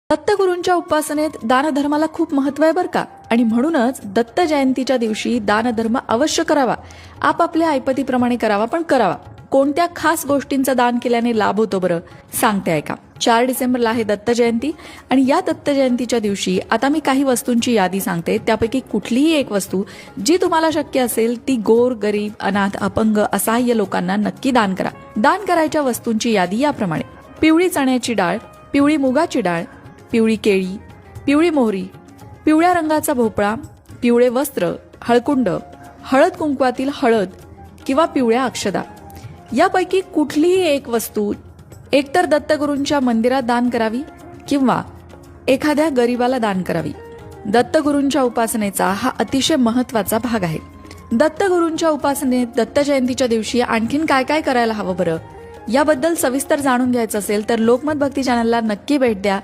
दत्तगुरूंच्या उपासनेत दानधर्माला खूप महत्त्व आहे बरं का. आणि म्हणूनच दत्त जयंतीच्या दिवशी दानधर्म अवश्य करावा. आपापल्या ऐपतीप्रमाणे करावा, पण करावा. कोणत्या खास गोष्टींचं दान केल्याने लाभ होतो बरं, सांगते ऐका. 4 डिसेंबरला आहे दत्त जयंती आणि या दत्त जयंतीच्या दिवशी आता मी काही वस्तूंची यादी सांगते. त्यापैकी कुठलीही एक वस्तू जी तुम्हाला शक्य असेल ती गोर, गरीब, अनाथ, अपंग, असहाय्य लोकांना नक्की दान करा. दान करायच्या वस्तूंची यादी याप्रमाणे: पिवळी चण्याची डाळ, पिवळी मुगाची डाळ, पिवळी केळी, पिवळी मोहरी, पिवळ्या रंगाचा भोपळा, पिवळे वस्त्र, हळकुंड, हळद कुंकवातील हळद किंवा पिवळ्या अक्षदा. यापैकी कुठलीही एक वस्तू एकतर दत्तगुरूंच्या मंदिरात दान करावी किंवा एखाद्या गरीबाला दान करावी. दत्तगुरूंच्या उपासनेचा हा अतिशय महत्त्वाचा भाग आहे. दत्तगुरूंच्या उपासनेत दत्त जयंतीच्या दिवशी आणखीन काय काय करायला हवं बरं, याबद्दल सविस्तर जाणून घ्यायचं असेल तर लोकमत भक्ती चॅनलला नक्की भेट द्या.